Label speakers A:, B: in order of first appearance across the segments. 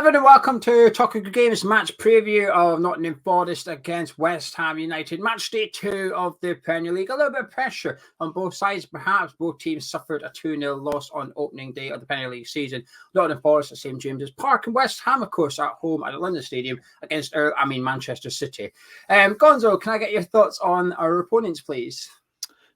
A: everyone, and welcome to Talking Good Games match preview of Nottingham Forest against West Ham United. Match day 2 of the Premier League. A little bit of pressure on both sides. Perhaps both teams suffered a 2-0 loss on opening day of the Premier League season. Nottingham Forest at St James's Park, and West Ham, of course, at home at the London Stadium against Manchester City. Gonzo, can I get your thoughts on our opponents, please?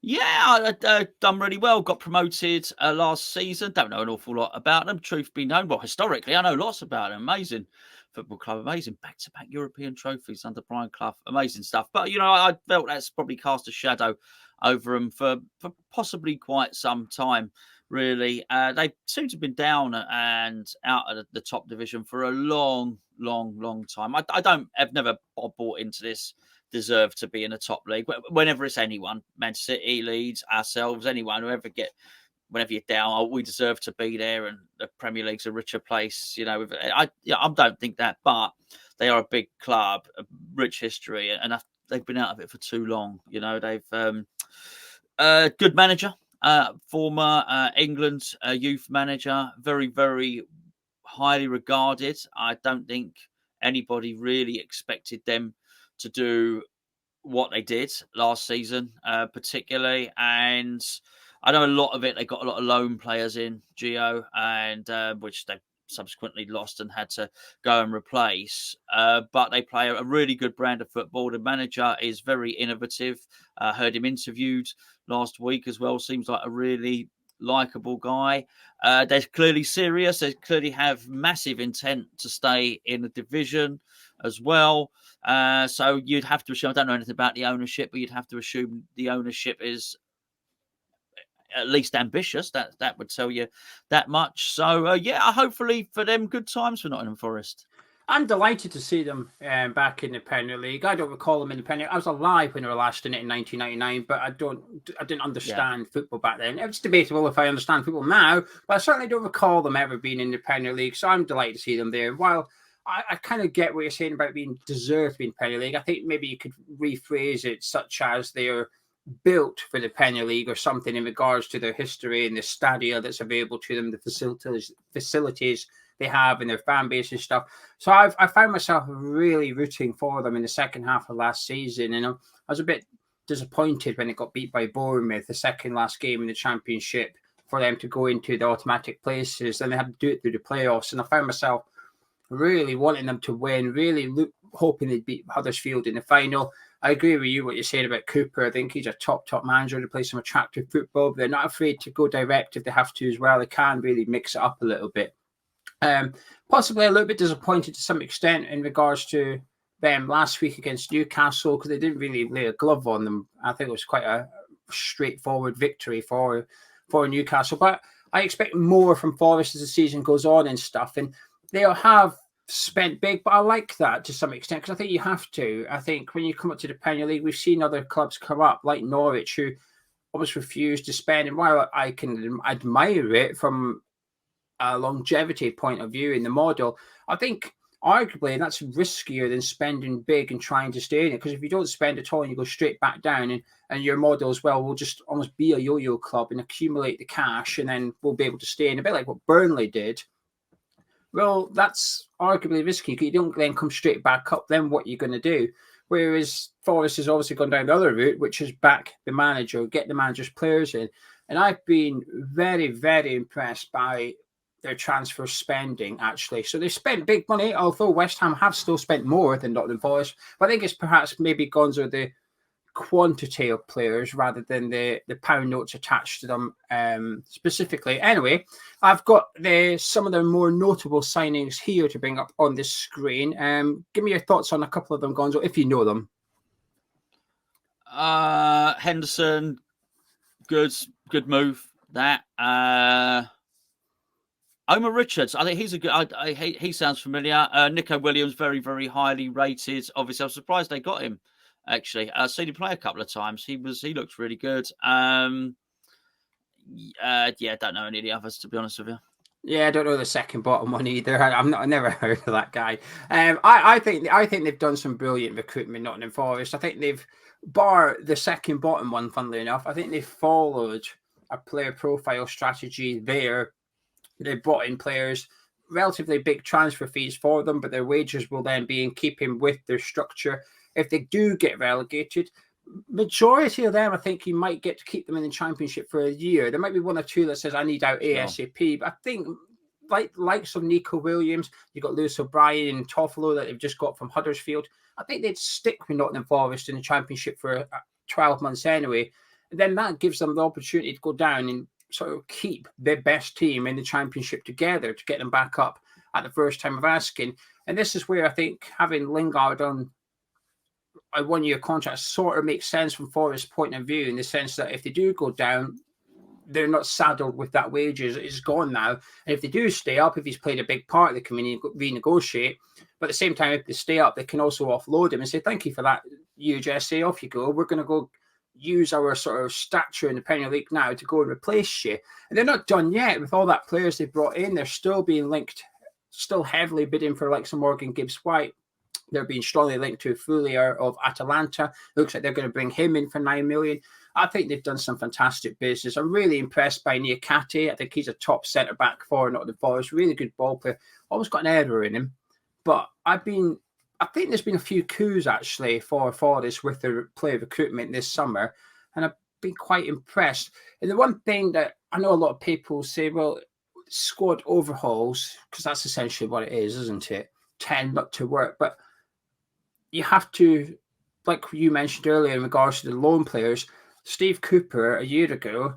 B: Yeah, done really well. Got promoted last season. Don't know an awful lot about them, truth be known. Well, historically, I know lots about them. Amazing football club, amazing back-to-back European trophies under Brian Clough. Amazing stuff. But, I felt that's probably cast a shadow over them for possibly quite some time, really. They seem to have been down and out of the top division for a long time. I've never bought into this deserve to be in a top league. Whenever it's anyone, Man City, Leeds, ourselves, anyone, whenever you're down, we deserve to be there, and the Premier League's a richer place. I don't think that, but they are a big club, a rich history, and they've been out of it for too long. They've good manager, former England youth manager, very, very highly regarded. I don't think anybody really expected them to do what they did last season, particularly. And I know a lot of it, they got a lot of loan players in, Geo, and which they subsequently lost and had to go and replace. But they play a really good brand of football. The manager is very innovative. Heard him interviewed last week as well. Seems like a really likable guy. They're clearly serious. They clearly have massive intent to stay in the division as well. So you'd have to assume, I don't know anything about the ownership, but you'd have to assume the ownership is at least ambitious. That would tell you that much. So hopefully for them, good times for Nottingham Forest.
A: I'm delighted to see them back in the Premier League. I don't recall them in the Premier League. I was alive when they were last in it in 1999, but I didn't understand football back then. It's debatable if I understand football now, but I certainly don't recall them ever being in the Premier League. So I'm delighted to see them there. While I kind of get what you're saying about being deserved to be in Premier League, I think maybe you could rephrase it such as they're built for the Premier League or something in regards to their history and the stadia that's available to them, the facilities they have and their fan base and stuff. So I found myself really rooting for them in the second half of last season. And I was a bit disappointed when it got beat by Bowen, the second last game in the Championship, for them to go into the automatic places. And they had to do it through the playoffs. And I found myself really wanting them to win, really hoping they'd beat Huddersfield in the final. I agree with you what you're saying about Cooper. I think he's a top manager to play some attractive football. But they're not afraid to go direct if they have to as well. They can really mix it up a little bit. Possibly a little bit disappointed to some extent in regards to them last week against Newcastle, because they didn't really lay a glove on them. I think it was quite a straightforward victory for Newcastle. But I expect more from Forest as the season goes on and stuff. And they'll have spent big, but I like that to some extent, because I think you have to. I think when you come up to the Premier League, we've seen other clubs come up like Norwich, who almost refuse to spend. And while I can admire it from a longevity point of view in the model, I think arguably that's riskier than spending big and trying to stay in it, because if you don't spend at all and you go straight back down, and your model as well will just almost be a yo-yo club and accumulate the cash, and then we'll be able to stay in, a bit like what Burnley did. Well, that's arguably risky. You don't then come straight back up, then what you're going to do? Whereas Forest has obviously gone down the other route, which is back the manager, get the manager's players in. And I've been very, very impressed by their transfer spending, actually. So they spent big money, although West Ham have still spent more than Nottingham Forest. But I think it's perhaps maybe Gonzo the quantity of players rather than the pound notes attached to them specifically. Anyway, I've got some of the more notable signings here to bring up on this screen. Give me your thoughts on a couple of them, Gonzo, if you know them.
B: Henderson, good move. That Omar Richards, I think he's a good. He sounds familiar. Nico Williams, very, very highly rated. Obviously, I was surprised they got him. Actually, I've seen him play a couple of times. He looks really good. Don't know any of the others, to be honest with you.
A: Yeah, I don't know the second bottom one either. I've never heard of that guy. I think they've done some brilliant recruitment in Nottingham Forest. I think they've, bar the second bottom one, funnily enough, I think they've followed a player profile strategy there. They brought in players relatively big transfer fees for them, but their wages will then be in keeping with their structure. If they do get relegated, majority of them, I think you might get to keep them in the Championship for a year. There might be one or two that says, I need out ASAP, but I think likes of Nico Williams, you've got Lewis O'Brien and Toffolo that they've just got from Huddersfield. I think they'd stick with Nottingham Forest in the Championship for 12 months anyway. And then that gives them the opportunity to go down and sort of keep their best team in the Championship together to get them back up at the first time of asking. And this is where I think having Lingard on a one-year contract sort of makes sense from Forest's point of view, in the sense that if they do go down, they're not saddled with that wages. It's gone now. And if they do stay up, if he's played a big part, they can renegotiate. But at the same time, if they stay up, they can also offload him and say, thank you for that, huge essay, off you go. We're going to go use our sort of stature in the Premier League now to go and replace you. And they're not done yet. With all that players they brought in, they're still being linked, still heavily bidding for like some Morgan Gibbs-White. They're being strongly linked to Fuller of Atalanta. Looks like they're going to bring him in for 9 million. I think they've done some fantastic business. I'm really impressed by Niakate. I think he's a top centre-back for Nottingham Forest. Really good ball player. Almost got an error in him. But I think there's been a few coups, actually, for Forest with their player recruitment this summer. And I've been quite impressed. And the one thing that I know a lot of people say, well, squad overhauls, because that's essentially what it is, isn't it? Tend not to work. But you have to, like you mentioned earlier in regards to the loan players, Steve Cooper a year ago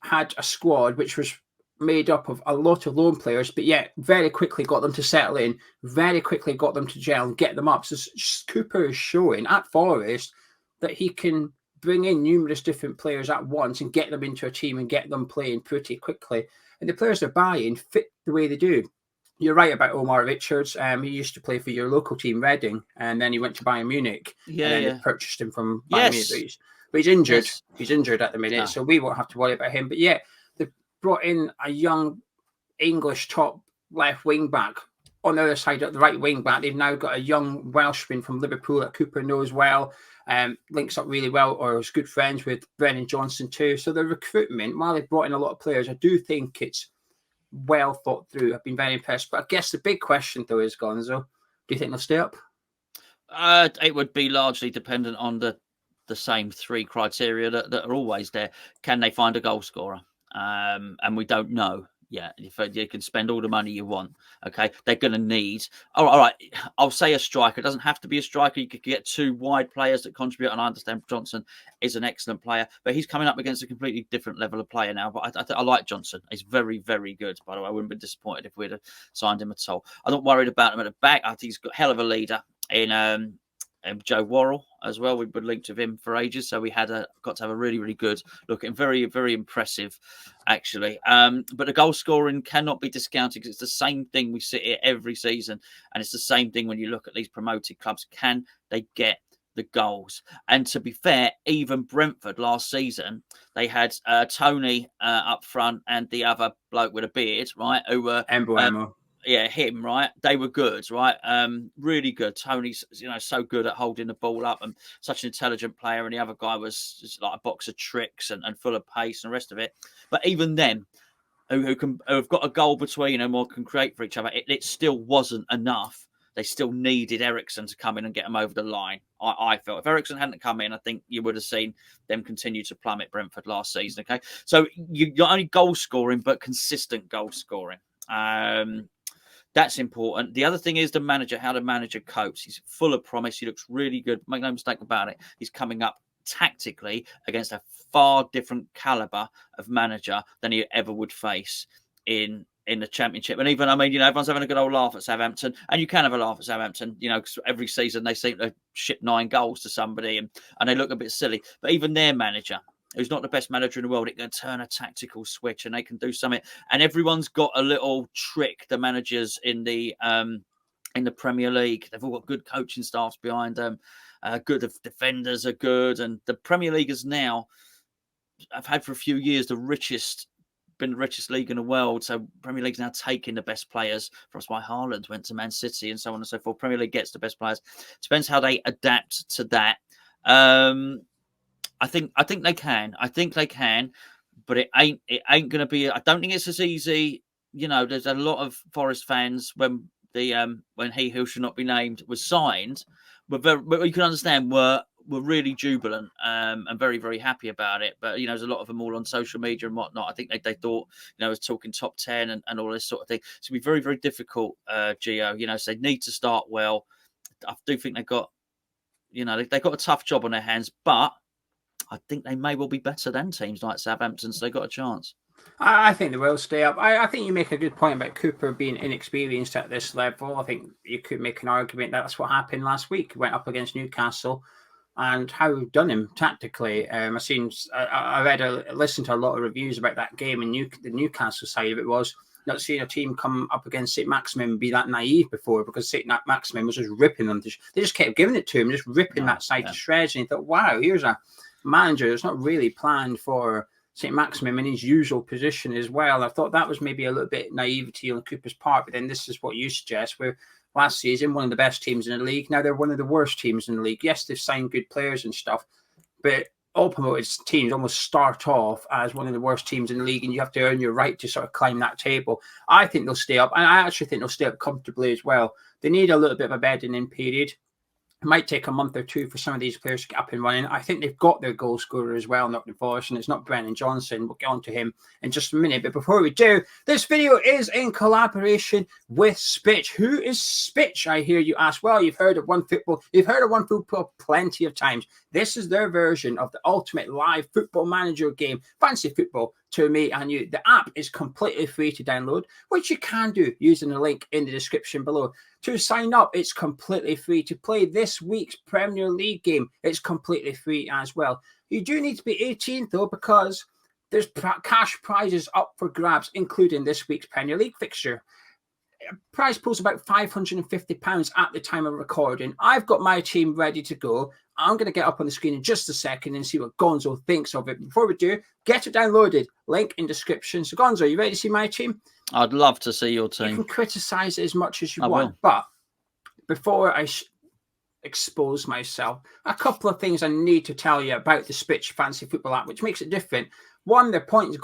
A: had a squad which was made up of a lot of loan players, but yet very quickly got them to settle in, very quickly got them to gel and get them up. So Cooper is showing at Forest that he can bring in numerous different players at once and get them into a team and get them playing pretty quickly. And the players they're buying fit the way they do. You're right about Omar Richards. He used to play for your local team, Reading, and then he went to Bayern Munich. And then they purchased him from Bayern Munich. But he's injured. Yes. He's injured at the minute, so we won't have to worry about him. But yeah, they've brought in a young English top left wing back. On the other side, at the right wing back, they've now got a young Welshman from Liverpool that Cooper knows well, links up really well, or is good friends with Brennan Johnson too. So the recruitment, while they've brought in a lot of players, I do think it's well thought through. I've been very impressed. But I guess the big question, though, is, Gonzo, do you think they'll stay up?
B: It would be largely dependent on the same three criteria that are always there. Can they find a goal scorer? And we don't know yet. If you can spend all the money you want, okay, they're going to need. All right, I'll say a striker. It doesn't have to be a striker. You could get two wide players that contribute. And I understand Johnson is an excellent player, but he's coming up against a completely different level of player now. But I like Johnson. He's very, very good. By the way, I wouldn't be disappointed if we'd have signed him at all. I'm not worried about him at the back. I think he's got a hell of a leader in Joe Worrell as well. We've been linked with him for ages, so we got to have a really, really good look and very, very impressive, actually. But the goal scoring cannot be discounted, because it's the same thing we sit here every season, and it's the same thing when you look at these promoted clubs. Can they get the goals? And to be fair, even Brentford last season, they had Tony up front and the other bloke with a beard, right? Who were him, right? They were good, right? Really good. Tony's, so good at holding the ball up and such an intelligent player. And the other guy was just like a box of tricks and full of pace and the rest of it. But even them, who have got a goal between them or can create for each other, it still wasn't enough. They still needed Eriksen to come in and get them over the line. I felt if Eriksen hadn't come in, I think you would have seen them continue to plummet Brentford last season. Okay, so you're not only goal scoring, but consistent goal scoring. That's important. The other thing is the manager, how the manager copes. He's full of promise. He looks really good. Make no mistake about it. He's coming up tactically against a far different caliber of manager than he ever would face in the Championship. And even, everyone's having a good old laugh at Southampton, and you can have a laugh at Southampton, because every season they seem to ship 9 goals to somebody and they look a bit silly. But even their manager, who's not the best manager in the world, it can turn a tactical switch and they can do something. And everyone's got a little trick, the managers in the Premier League. They've all got good coaching staffs behind them. Good defenders are good. And the Premier League is now, I've had for a few years, the richest league in the world. So Premier League's now taking the best players. That's why Haaland went to Man City and so on and so forth. Premier League gets the best players. Depends how they adapt to that. I think they can. I think they can, but it ain't going to be. I don't think it's as easy there's a lot of Forest fans when He Who Should Not Be Named was signed, but you can understand were really jubilant and very, very happy about it. But there's a lot of them all on social media and whatnot. I think they thought it was talking top 10 and all this sort of thing. It's gonna be very, very difficult, Geo. So they need to start well. I do think they've got a tough job on their hands, but I think they may well be better than teams like Southampton, so they've got a chance.
A: I think they will stay up. I think you make a good point about Cooper being inexperienced at this level. I think you could make an argument that that's what happened last week. He went up against Newcastle and how we've done him tactically. I listened to a lot of reviews about that game and the Newcastle side of it was not seeing a team come up against St. Maximin and be that naive before, because St. Maximin was just ripping them. They just kept giving it to him, just ripping that side to shreds. And you thought, wow, here's a manager that's not really planned for St. Maximin in his usual position as well. I thought that was maybe a little bit naivety on Cooper's part, but then this is what you suggest. We're last season one of the best teams in the league. Now they're one of the worst teams in the league. Yes, they've signed good players and stuff, but all promoted teams almost start off as one of the worst teams in the league, and you have to earn your right to sort of climb that table. I think they'll stay up, and I actually think they'll stay up comfortably as well. They need a little bit of a bedding-in period. It might take a month or two for some of these players to get up and running. I think they've got their goal scorer as well, Nottingham Forest, and it's not Brennan Johnson. We'll get on to him in just a minute. But before we do, this video is in collaboration with Spitch. Who is Spitch, I hear you ask? Well, you've heard of OneFootball. You've heard of OneFootball plenty of times. This is their version of the ultimate live football manager game. Fancy football to me and you. The app is completely free to download, which you can do using the link in the description below. To sign up, it's completely free. To play this week's Premier League game, it's completely free as well. You do need to be 18 though, because there's cash prizes up for grabs, including this week's Premier League fixture. Prize pool's about £550 at the time of recording. I've got my team ready to go. I'm going to get up on the screen in just a second and see what Gonzo thinks of it. Before we do, get it downloaded. Link in description. So Gonzo, you ready to see my team?
B: I'd love to see your team.
A: You can criticise it as much as you want, but before I expose myself, a couple of things I need to tell you about the Spitch Fancy Football app, which makes it different. One, their point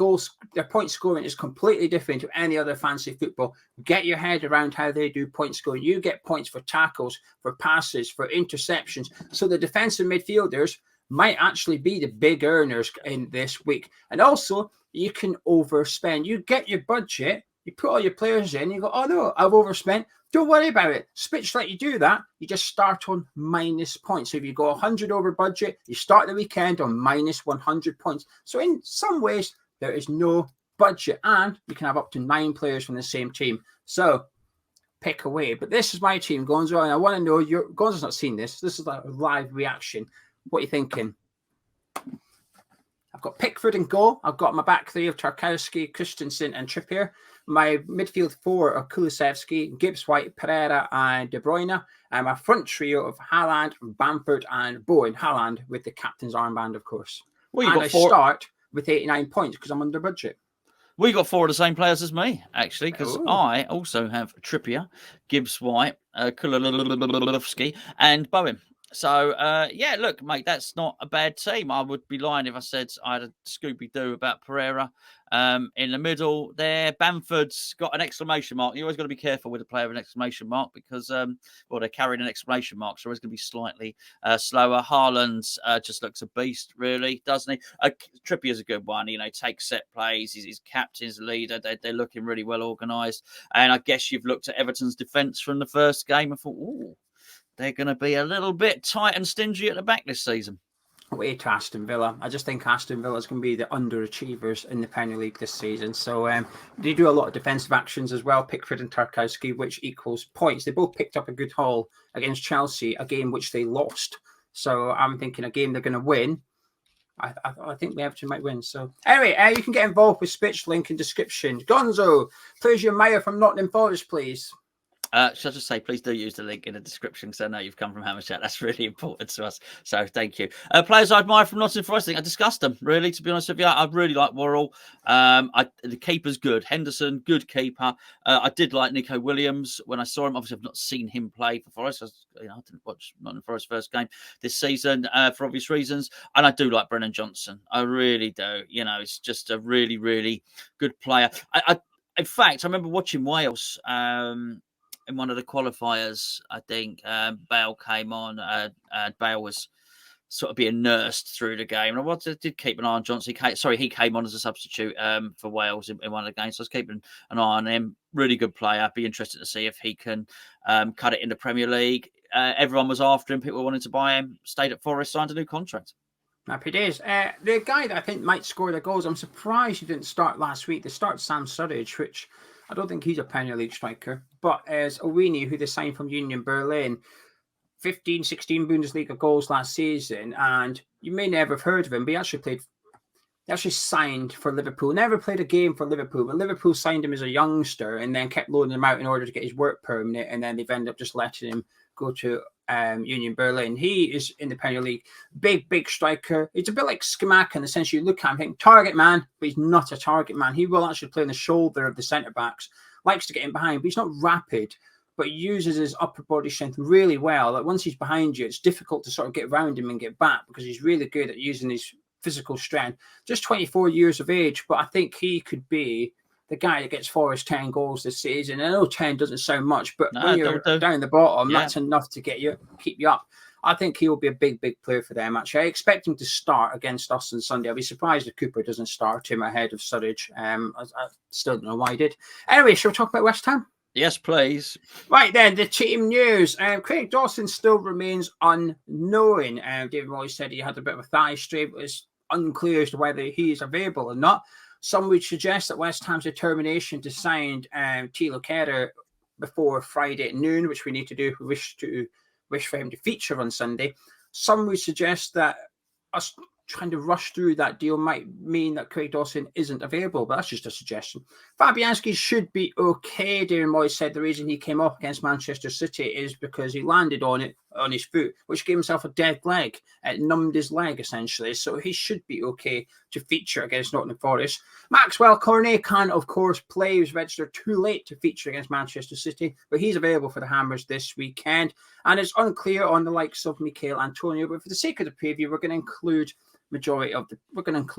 A: scoring is completely different to any other fancy football. Get your head around how they do point scoring. You get points for tackles, for passes, for interceptions. So the defensive midfielders might actually be the big earners in this week. And also, you can overspend. You get your budget, you put all your players in, you go, oh no, I've overspent. Don't worry about it. Spitch let you do that. You just start on minus points. So if you go 100 over budget, you start the weekend on minus 100 points. So in some ways, there is no budget, and you can have up to 9 players from the same team. So pick away. But this is my team, Gonzo, and I want to know, Gonzo's not seen this. This is a live reaction. What are you thinking? I've got Pickford and goal. I've got my back three of Tarkowski, Christensen, and Trippier. My midfield four are Kulusevski, Gibbs White, Pereira, and De Bruyne. And my front trio of Haaland, Bamford, and Bowen. Haaland with the captain's armband, of course. Well, and I start with 89 points because I'm under budget.
B: We got 4 of the same players as me, actually, because I also have Trippier, Gibbs White, Kulusevski, and Bowen. So, yeah, look, mate, that's not a bad team. I would be lying if I said I had a Scooby-Doo about Pereira. In the middle there, Bamford's got an exclamation mark. You always got to be careful with a player with an exclamation mark because, well, they're carrying an exclamation mark, so it's going to be slightly slower. Haaland just looks a beast, really, doesn't he? Trippier's a good one. Takes set plays. He's captain's leader. They're looking really well organised. And I guess you've looked at Everton's defence from the first game and thought, ooh, they're going to be a little bit tight and stingy at the back this season.
A: Way to Aston Villa. I just think Aston Villa is going to be the underachievers in the Premier League this season. So they do a lot of defensive actions as well, Pickford and Tarkowski, which equals points. They both picked up a good haul against Chelsea, a game which they lost. So I'm thinking a game they're going to win. I think the Everton might win. So anyway, you can get involved with Spitch, link in description. Gonzo, please your mayor from Nottingham Forest, please.
B: Should I just say, please do use the link in the description because I know you've come from Hammer Chat. That's really important to us. So thank you. Players I admire from Nottingham Forest, I think I discussed them, really, to be honest with you. I really like Worrell. The keeper's good. Henderson, good keeper. I did like Nico Williams when I saw him. Obviously, I've not seen him play for Forest. I didn't watch Nottingham Forest's first game this season for obvious reasons. And I do like Brennan Johnson. I really do. It's just a really, really good player. In fact, I remember watching Wales in one of the qualifiers. I think Bale came on. Bale was sort of being nursed through the game. And I did keep an eye on Johnson. He came on as a substitute for Wales in one of the games. So I was keeping an eye on him. Really good player. I'd be interested to see if he can cut it in the Premier League. Everyone was after him. People wanted to buy him. Stayed at Forest, signed a new contract.
A: Happy days. The guy that I think might score the goals, I'm surprised he didn't start last week. They started Sam Surridge, which I don't think he's a Premier League striker. But as Owini, who they signed from Union Berlin, 15, 16 Bundesliga goals last season, and you may never have heard of him, but he actually signed for Liverpool. Never played a game for Liverpool, but Liverpool signed him as a youngster and then kept loaning him out in order to get his work permit, and then they've ended up just letting him go to Union Berlin. He is in the Premier League. Big striker. It's a bit like Scamacca in the sense you look at him, think target man, but he's not a target man. He will actually play on the shoulder of the centre-backs, likes to get in behind, but he's not rapid, but he uses his upper body strength really well. Like once he's behind you, it's difficult to sort of get around him and get back because he's really good at using his physical strength. Just 24 years of age, but I think he could be the guy that gets Forest 10 goals this season. I know 10 doesn't sound much, but when you're down the bottom, that's enough to keep you up. I think he will be a big player for them, actually. I expect him to start against us on Sunday. I'll be surprised if Cooper doesn't start him ahead of Surridge. I still don't know why he did. Anyway, shall we talk about West Ham?
B: Yes, please.
A: Right then, the team news. Craig Dawson still remains unknown. David Moyes said he had a bit of a thigh strain, but it's unclear as to whether he is available or not. Some would suggest that West Ham's determination to sign Thilo Kehrer before Friday at noon, which we need to do if we wish for him to feature on Sunday. Some would suggest that us trying to rush through that deal might mean that Craig Dawson isn't available, but that's just a suggestion. Fabianski should be okay. Darren Moyes said the reason he came up against Manchester City is because he landed on his foot, which gave himself a dead leg. It numbed his leg, essentially. So he should be okay to feature against Nottingham Forest. Maxwel Cornet can, of course, play. He was registered too late to feature against Manchester City, but he's available for the Hammers this weekend. And it's unclear on the likes of Michail Antonio, but for the sake of the preview, we're going to include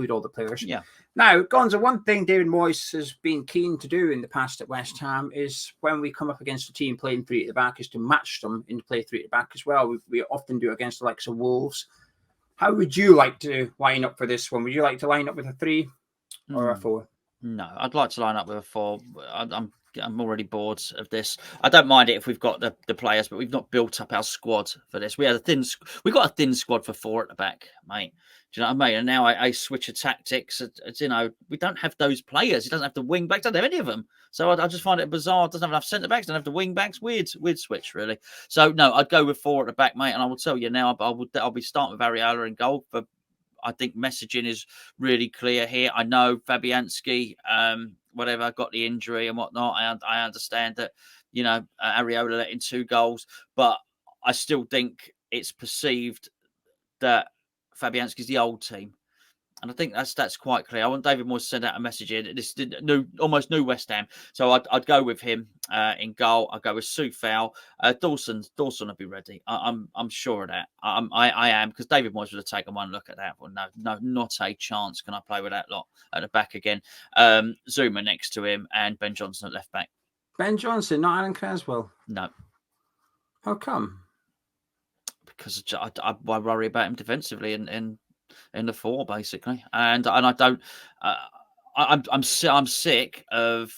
A: all the players.
B: Yeah.
A: Now, Gonzo, one thing David Moyes has been keen to do in the past at West Ham is when we come up against a team playing three at the back is to match them in play three at the back as well. We often do it against the likes of Wolves. How would you like to line up for this one? Would you like to line up with a 3 or a 4?
B: No, I'd like to line up with a 4. I'm already bored of this. I don't mind it if we've got the players, but we've not built up our squad for this. We got a thin squad for 4 at the back, mate. Do you know what I mean? And now I switch of tactics. We don't have those players. He doesn't have the wing backs. Doesn't have any of them. So I just find it bizarre. Doesn't have enough centre backs. Doesn't have the wing backs. Weird switch, really. So no, I'd go with 4 at the back, mate. And I will tell you now, I'll be starting with Areola in goal. But I think messaging is really clear here. I know Fabianski, whatever, got the injury and whatnot. I understand that, Areola let in 2 goals, but I still think it's perceived that Fabianski's the old team. And I think that's quite clear. I want David Moyes to send out a message here. This is almost new West Ham. So I'd go with him in goal. I'd go with Soucek. Dawson will be ready. I'm sure of that. I am, because David Moyes would have taken one look at that. Well, no, not a chance. Can I play with that lot at the back again? Zuma next to him and Ben Johnson at left back.
A: Ben Johnson, not Alan Creswell?
B: No.
A: How come?
B: Because I worry about him defensively in the 4, basically, and I don't. I'm sick of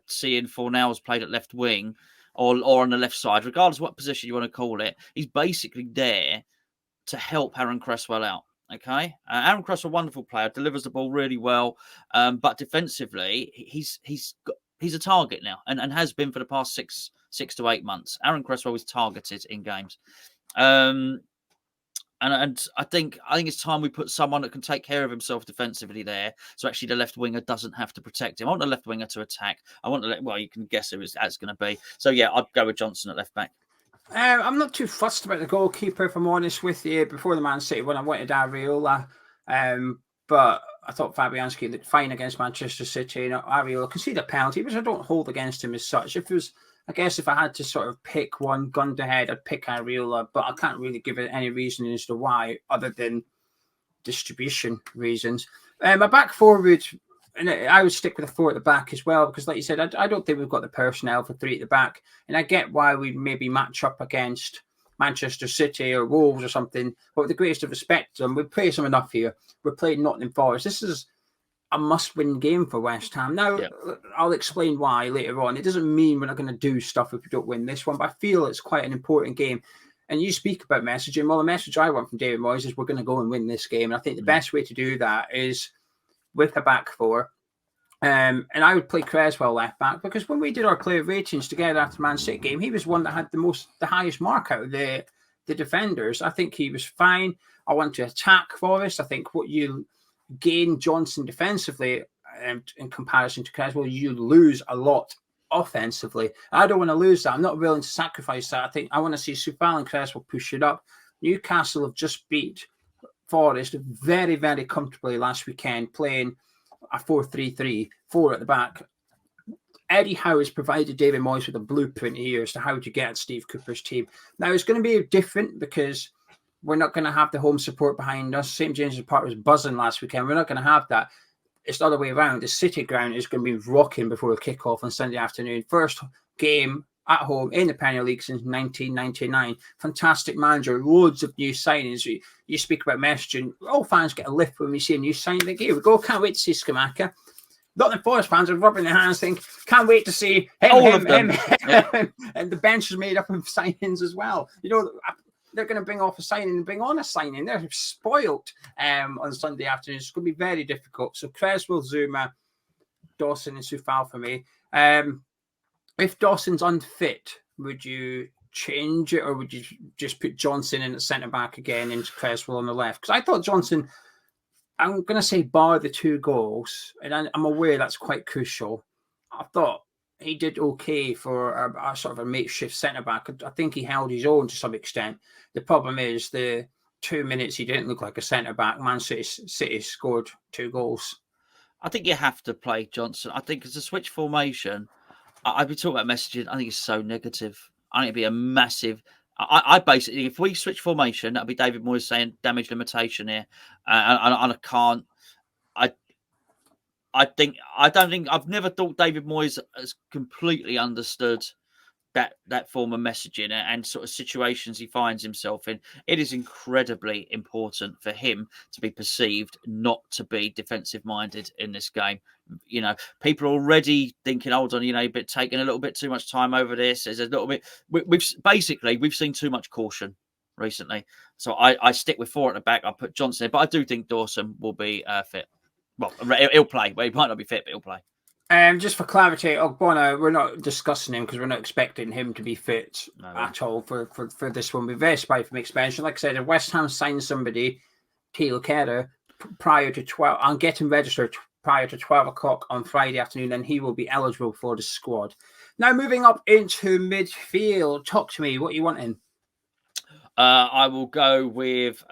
B: seeing Fornals played at left wing or on the left side, regardless of what position you want to call it. He's basically there to help Aaron Cresswell out. Okay, Aaron Cresswell, wonderful player, delivers the ball really well, but defensively, he's a target now, and has been for the past six to 8 months. Aaron Cresswell is targeted in games. And I think it's time we put someone that can take care of himself defensively there. So actually the left winger doesn't have to protect him. I want the left winger to attack. You can guess who that's going to be. So yeah, I'd go with Johnson at left back.
A: I'm not too fussed about the goalkeeper, if I'm honest with you. Before the Man City, when I wanted Areola, but I thought Fabianski looked fine against Manchester City. Areola conceded a penalty, which I don't hold against him as such. If I had to sort of pick one gun to head, I'd pick Areola, but I can't really give it any reason as to why, other than distribution reasons. My back 4 would And I would stick with a 4 at the back as well, because like you said, I don't think we've got the personnel for 3 at the back. And I get why we maybe match up against Manchester City or Wolves or something. But with the greatest of respect to them, we play them enough here. We're playing Nottingham Forest. This is a must-win game for West Ham. Now, I'll explain why later on. It doesn't mean we're not going to do stuff if we don't win this one, but I feel it's quite an important game. And you speak about messaging. Well, the message I want from David Moyes is we're going to go and win this game. And I think the best way to do that is with a back 4. And I would play Creswell left back, because when we did our player ratings together after the Man City game, he was one that had the highest mark out of the defenders. I think he was fine. I want to attack Forest. I think what you gain Johnson defensively in comparison to Creswell, you lose a lot offensively. I don't want to lose that. I'm not willing to sacrifice that. I think I want to see Soufal and Creswell push it up. Newcastle have just beat Forest very, very comfortably last weekend, playing a 4-3-3, 4 at the back. Eddie Howe has provided David Moyes with a blueprint here as to how to get at Steve Cooper's team. Now, it's going to be different because we're not going to have the home support behind us. St. James's Park was buzzing last weekend. We're not going to have that. It's the other way around. The City ground is going to be rocking before the kickoff on Sunday afternoon. First game at home in the Premier League since 1999. Fantastic manager. Loads of new signings. You speak about messaging. All fans get a lift when we see a new signing. Like, here we go. Can't wait to see Scamacca. Nottingham Forest fans are rubbing their hands thinking, can't wait to see him. And the bench is made up of signings as well. You know, they're going to bring off a signing and bring on a signing. They're spoilt on Sunday afternoon. It's going to be very difficult. So Creswell, Zuma, Dawson and Soufal for me. If Dawson's unfit, would you change it, or would you just put Johnson in at centre-back again and Creswell on the left? Because I thought Johnson, I'm going to say bar the 2 goals, and I'm aware that's quite crucial. I thought he did okay for a sort of a makeshift centre-back. I think he held his own to some extent. The problem is the 2 minutes he didn't look like a centre-back. Man City scored 2 goals.
B: I think you have to play Johnson. I think it's a switch formation. I've been talking about messaging. I think it's so negative. I think it'd be a massive... I basically, if we switch formation, that'd be David Moyes saying damage limitation here. And I can't... I've never thought David Moyes has completely understood that form of messaging and sort of situations he finds himself in. It is incredibly important for him to be perceived not to be defensive minded in this game. You know, people are already thinking, hold on, but taking a little bit too much time over this. There's a little bit. We've seen too much caution recently. So I stick with 4 at the back. I'll put Johnson in, but I do think Dawson will be fit. Well, he'll play. Well, he might not be fit, but he'll play.
A: Just for clarity, Ogbono, we're not discussing him because we're not expecting him to be fit at all for this one. We're very surprised from expansion. Like I said, if West Ham signs somebody, Tilo Kera, prior to 12, I'm getting registered prior to 12 o'clock on Friday afternoon, and he will be eligible for the squad. Now, moving up into midfield, talk to me. What are you wanting?
B: I will go with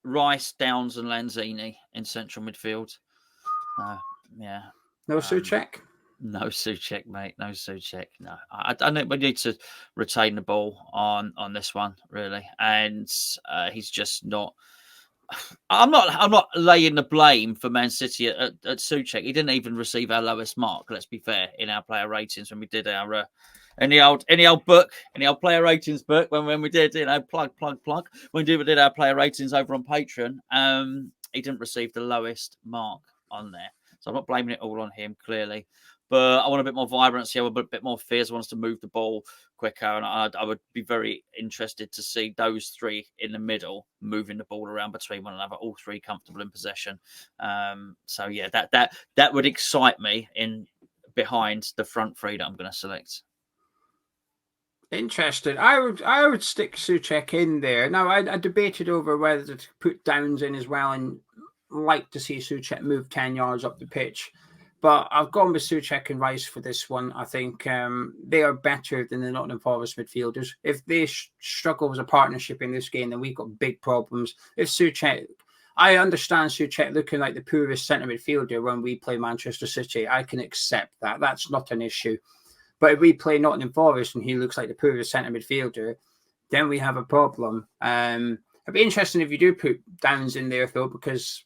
B: Rice, Downs, and Lanzini in central midfield. Yeah.
A: No Soucek?
B: No Soucek, mate. No Soucek. No. I think we need to retain the ball on this one, really. And he's just not... I'm not laying the blame for Man City at Soucek. He didn't even receive our lowest mark, let's be fair, in our player ratings when we did our... in the old player ratings book, when we did, plug. When we did our player ratings over on Patreon, he didn't receive the lowest mark on there. So I'm not blaming it all on him, clearly. But I want a bit more vibrancy, I want a bit more fierce. I want us to move the ball quicker. And I would be very interested to see those 3 in the middle moving the ball around between one another, all 3 comfortable in possession. So, yeah, that would excite me in behind the front 3 that I'm going to select.
A: Interesting. I would stick Soucek in there. Now, I debated over whether to put Downs in as well, and like to see Soucek move 10 yards up the pitch. But I've gone with Soucek and Rice for this one. I think they are better than the Nottingham Forest midfielders. If they struggle as a partnership in this game, then we've got big problems. If Soucek... I understand Soucek looking like the poorest centre midfielder when we play Manchester City. I can accept that. That's not an issue. But if we play Nottingham Forest and he looks like the poorest centre midfielder, then we have a problem. It'd be interesting if you do put Downs in there, Phil, because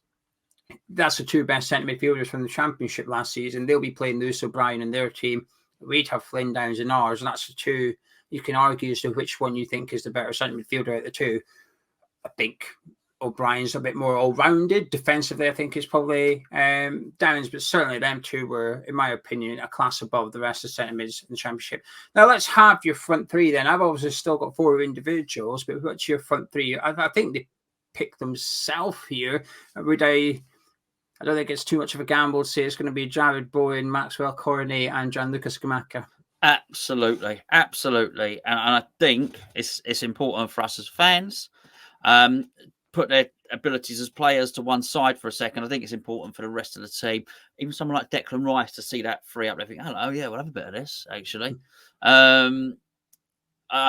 A: that's the two best centre midfielders from the Championship last season. They'll be playing Lewis O'Brien in their team. We'd have Flynn Downs in ours, and that's the two you can argue as to which one you think is the better centre midfielder out of the two. I think O'Brien's a bit more all-rounded. Defensively, I think it's probably Downs, but certainly them two were, in my opinion, a class above the rest of the centre mids in the Championship. Now, let's have your front three then. I've obviously still got four individuals, but what's your front three? I think they picked themselves here. I don't think it's too much of a gamble to say it's going to be Jared Bowen, Maxwel Cornet, and Gianluca Scamacca.
B: Absolutely. And I think it's important for us as fans. Put their abilities as players to one side for a second. I think it's important for the rest of the team, even someone like Declan Rice, to see that free up. They think, hello, yeah, we'll have a bit of this, actually. I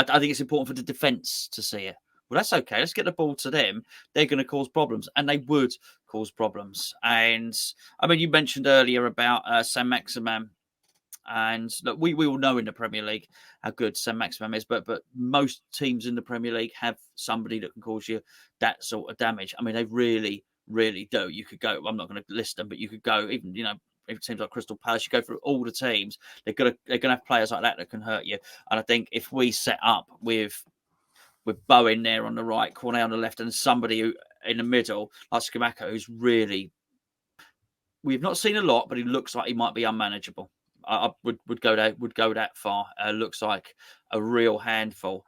B: think it's important for the defence to see it. Well, that's okay. Let's get the ball to them. They're going to cause problems, and they would cause problems. And I mean, you mentioned earlier about Saint-Maximin. And look, we all know in the Premier League how good Saint-Maximin is, but most teams in the Premier League have somebody that can cause you that sort of damage. I mean, they really, really do. You could go, I'm not going to list them, but you could go, even, if it seems like Crystal Palace, you go through all the teams, they're gonna have players like that can hurt you. And I think if we set up with Bowen there on the right, Cornet on the left, and somebody who in the middle, like Scamacca, who's really, we've not seen a lot, but he looks like he might be unmanageable. I would go that far. Looks like a real handful.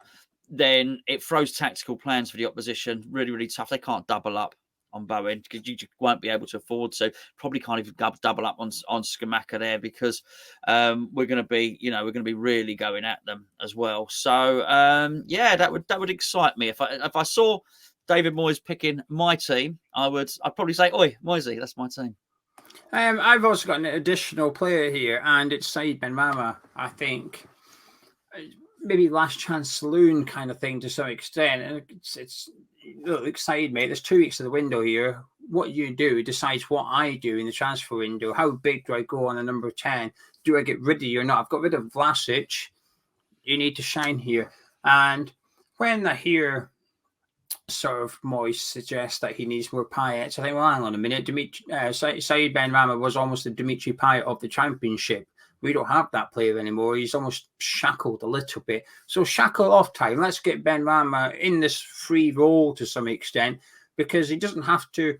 B: Then it throws tactical plans for the opposition. Really, really tough. They can't double up on Bowen because you just won't be able to afford. So probably can't even double up on Scamacca there because we're going to be really going at them as well. So that would excite me if I saw David Moyes picking my team. I'd probably say, "Oi, Moisey, that's my team."
A: I've also got an additional player here, and it's Said Benrahma. I think maybe last chance saloon kind of thing to some extent. And it's look, Said, mate, there's 2 weeks of the window here. What you do decides what I do in the transfer window. How big do I go on a number 10? Do I get rid of you or not? I've got rid of Vlasic. You need to shine here. And when I hear sort of Moyes suggests that he needs more Payet, I think, well, hang on a minute. Said Benrahma was almost the Dimitri Payet of the Championship. We don't have that player anymore. He's almost shackled a little bit. So shackle off time. Let's get Benrahma in this free role to some extent because he doesn't have to.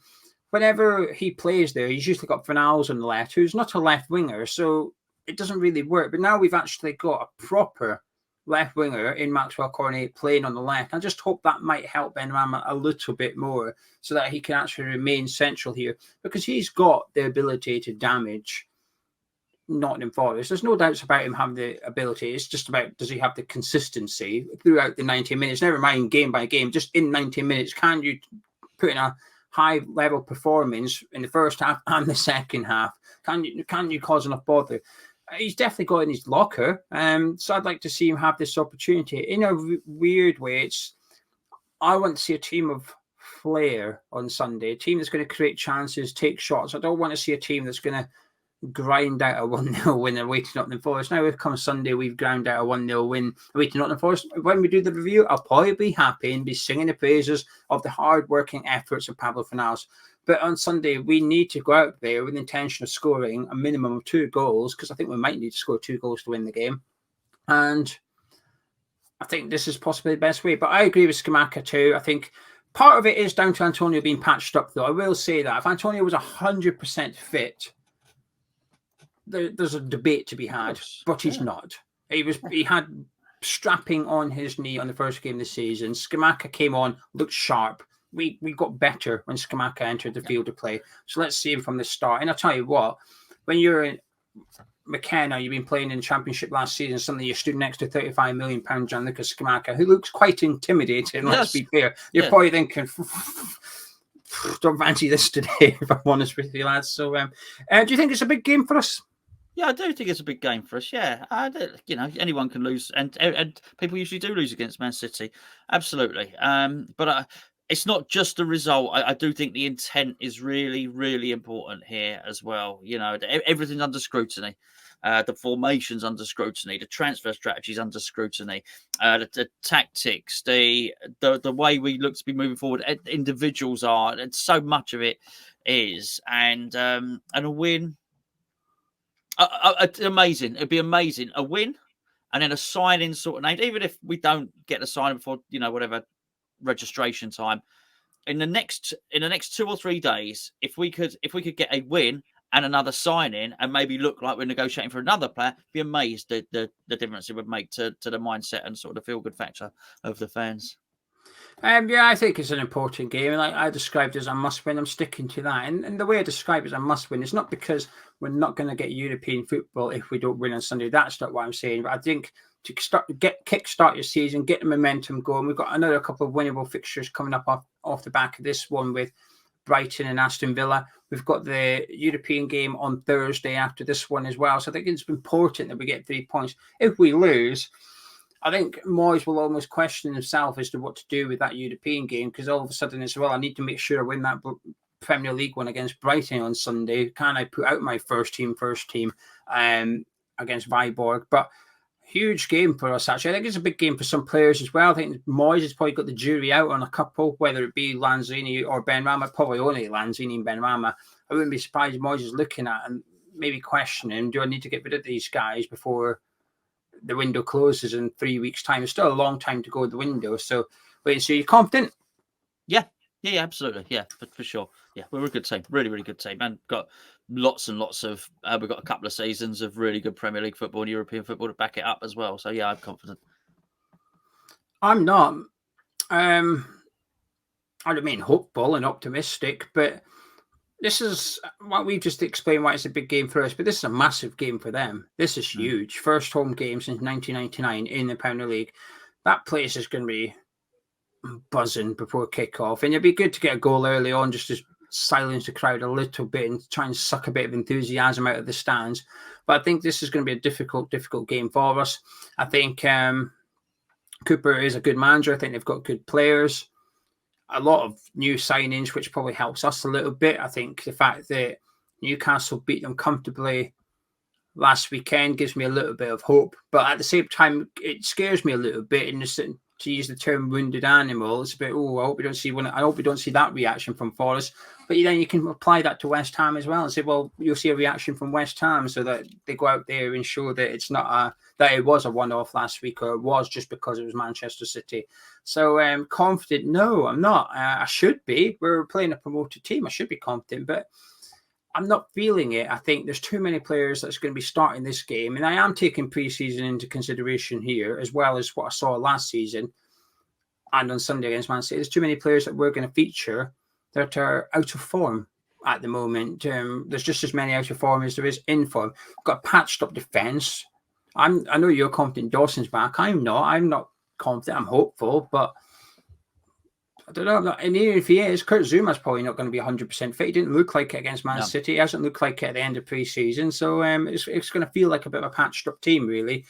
A: Whenever he plays there, he's usually got Vanals on the left, who's not a left winger. So it doesn't really work. But now we've actually got a proper left winger in Maxwel Cornet playing on the left. I just hope that might help Benrahma a little bit more so that he can actually remain central here because he's got the ability to damage Nottingham Forest. There's no doubts about him having the ability. It's just about, does he have the consistency throughout the 90 minutes? Never mind game by game, just in 90 minutes, can you put in a high level performance in the first half and the second half? Can you cause enough bother? He's definitely got in his locker. So I'd like to see him have this opportunity. In a weird way, I want to see a team of flair on Sunday, a team that's going to create chances, take shots. I don't want to see a team that's going to grind out a 1-0 win away to Nottingham Forest. Now, if come Sunday, we've ground out a 1-0 win away to Nottingham Forest. When we do the review, I'll probably be happy and be singing the praises of the hard-working efforts of Pablo Fornals. But on Sunday, we need to go out there with the intention of scoring a minimum of 2 goals, because I think we might need to score 2 goals to win the game. And I think this is possibly the best way. But I agree with Scamacca too. I think part of it is down to Antonio being patched up, though. I will say that. If Antonio was 100% fit, there's a debate to be had, but he's not. He had strapping on his knee on the first game of the season. Scamacca came on, looked sharp. We got better when Scamacca entered the field of play. So let's see him from the start. And I'll tell you what, when you're in McKenna, you've been playing in the Championship last season, suddenly you stood next to £35 million Gianluca Scamacca, who looks quite intimidating, let's be fair. You're probably thinking, don't fancy this today, if I'm honest with you, lads. So do you think it's a big game for us?
B: Yeah, I do think it's a big game for us. Yeah, anyone can lose, and people usually do lose against Man City. Absolutely. But it's not just the result. I do think the intent is really, really important here as well. Everything's under scrutiny. The formation's under scrutiny. The transfer strategy's under scrutiny. The tactics, the way we look to be moving forward. Individuals are, and so much of it is, and a win. Amazing. It'd be amazing. A win and then a sign-in sort of name. Even if we don't get the sign before, whatever registration time. In the next 2 or 3 days, if we could get a win and another sign-in and maybe look like we're negotiating for another player, be amazed the difference it would make to the mindset and sort of the feel-good factor of the fans.
A: I think it's an important game. Like I described it as a must-win. I'm sticking to that. And the way I describe it as a must-win is not because we're not going to get European football if we don't win on Sunday. That's not what I'm saying. But I think to kickstart your season, get the momentum going. We've got another couple of winnable fixtures coming up off the back of this one with Brighton and Aston Villa. We've got the European game on Thursday after this one as well. So I think it's important that we get 3 points. If we lose, I think Moyes will almost question himself as to what to do with that European game, because all of a sudden as well, I need to make sure I win that Premier League one against Brighton on Sunday. Can I put out my first team against Viborg? But huge game for us, actually. I think it's a big game for some players as well. I think Moyes has probably got the jury out on a couple, whether it be Lanzini or Benrahma, probably only Lanzini and Benrahma. I wouldn't be surprised Moyes is looking at and maybe questioning, do I need to get rid of these guys before the window closes in 3 weeks' time? It's still a long time to go in the window. So, wait and see. You're confident?
B: Yeah, absolutely. Yeah, for sure. Yeah, we're a good team. Really, really good team. And got lots and lots of, we've got a couple of seasons of really good Premier League football and European football to back it up as well. So, yeah, I'm confident.
A: I'm not. I don't mean hopeful and optimistic, but this is what we've just explained why it's a big game for us, but this is a massive game for them. This is huge. First home game since 1999 in the Premier League. That place is going to be buzzing before kickoff, and it'd be good to get a goal early on just to silence the crowd a little bit and try and suck a bit of enthusiasm out of the stands. But I think this is going to be a difficult game for us. I think Cooper is a good manager. I think they've got good players. A lot of new signings, which probably helps us a little bit. I think the fact that Newcastle beat them comfortably last weekend gives me a little bit of hope. But at the same time, it scares me a little bit. And to use the term "wounded animal," it's a bit. I hope we don't see one. I hope we don't see that reaction from Forest. But then you can apply that to West Ham as well and say, well, you'll see a reaction from West Ham, so that they go out there and show that it's not that it was a one-off last week, or it was just because it was Manchester City. So confident? No, I'm not. I should be. We're playing a promoted team. I should be confident, but I'm not feeling it. I think there's too many players that's going to be starting this game, and I am taking pre-season into consideration here, as well as what I saw last season and on Sunday against Man City. There's too many players that we're going to feature that are out of form at the moment. There's just as many out of form as there is in form. We've got a patched up defence. I know you're confident Dawson's back. I'm not confident. I'm hopeful, but I don't know. And even if he is, Kurt Zuma's probably not going to be 100% fit. He didn't look like it against Man City. He hasn't looked like it at the end of pre-season. So it's going to feel like a bit of a patched up team, really.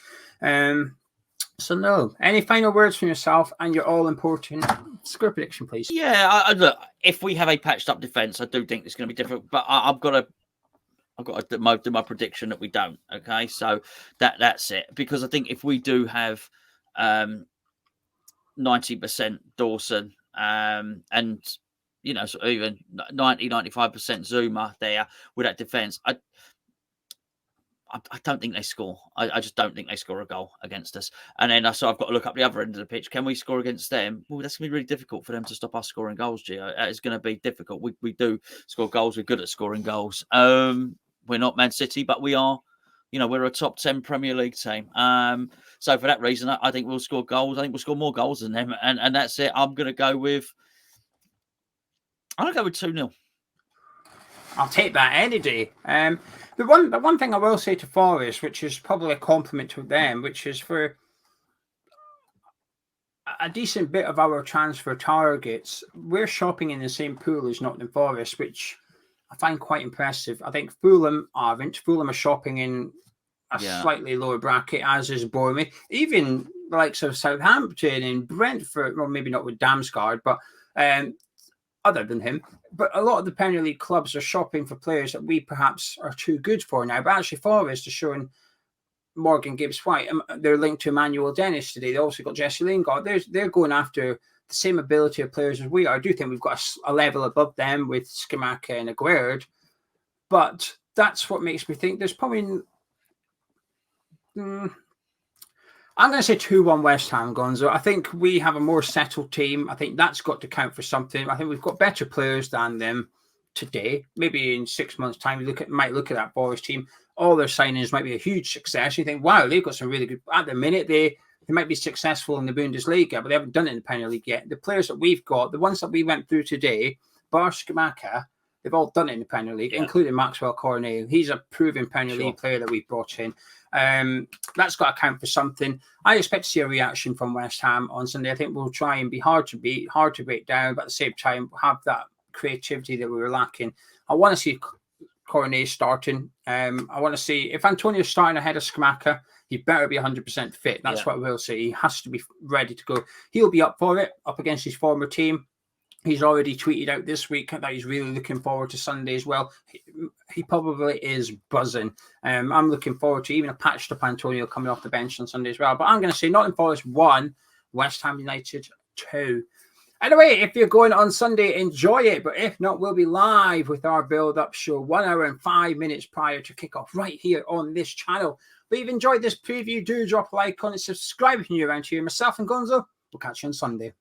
A: So no. Any final words from yourself and your all-important score prediction, please?
B: Yeah, look, if we have a patched up defence, I do think it's going to be difficult. But I've got to do my prediction that we don't. Okay, so that's it. Because I think if we do have 90% Dawson and sort of even 90-95% Zuma there with that defence, I don't think they score. I just don't think they score a goal against us. And then so I've got to look up the other end of the pitch. Can we score against them? Well, that's going to be really difficult for them to stop us scoring goals, Gio. It's going to be difficult. We do score goals. We're good at scoring goals. We're not Man City, but we are, we're a top 10 Premier League team. So for that reason, I think we'll score goals. I think we'll score more goals than them. And that's it. I'm going to go with 2-0.
A: I'll take that any day. The one thing I will say to Forest, which is probably a compliment to them, which is for a decent bit of our transfer targets, we're shopping in the same pool as Nottingham Forest, which I find quite impressive. I think Fulham aren't. Fulham are shopping in a slightly lower bracket, as is Bowen. Even the likes of Southampton and Brentford, well, maybe not with Damsgaard, but other than him. But a lot of the Premier League clubs are shopping for players that we perhaps are too good for now. But actually, Forest are showing Morgan Gibbs-White. They're linked to Emmanuel Dennis today. They also got Jesse Lingard. They're going after the same ability of players as we are. I do think we've got a level above them with Scamacca and Aguerd, but that's what makes me think there's probably. I'm going to say 2-1 West Ham, Gonzo. I think we have a more settled team. I think that's got to count for something. I think we've got better players than them today. Maybe in 6 months' time, we might look at that Forest team. All their signings might be a huge success. You think, wow, they've got some really good. At the minute, they might be successful in the Bundesliga, but they haven't done it in the Premier League yet. The players that we've got, the ones that we went through today, bar Scamacca, they've all done it in the Premier League, including Maxwel Cornet. He's a proven Premier League player that we've brought in. That's got to count for something. I expect to see a reaction from West Ham on Sunday. I think we'll try and be hard to beat, hard to break down, but at the same time have that creativity that we were lacking. I want to see Cornet starting. I want to see if Antonio's starting ahead of Scamacca, he better be 100% fit. That's what we'll see. He has to be ready to go. He'll be up for it, up against his former team. He's already tweeted out this week that he's really looking forward to Sunday as well. He probably is buzzing. I'm looking forward to even a patched up Antonio coming off the bench on Sunday as well. But I'm going to say Nottingham Forest 1, West Ham United 2. Anyway, if you're going on Sunday, enjoy it. But if not, we'll be live with our build-up show 1 hour and 5 minutes prior to kickoff right here on this channel. But if you've enjoyed this preview, do drop a like on it, subscribe if you're new around here. Myself and Gonzo, we'll catch you on Sunday.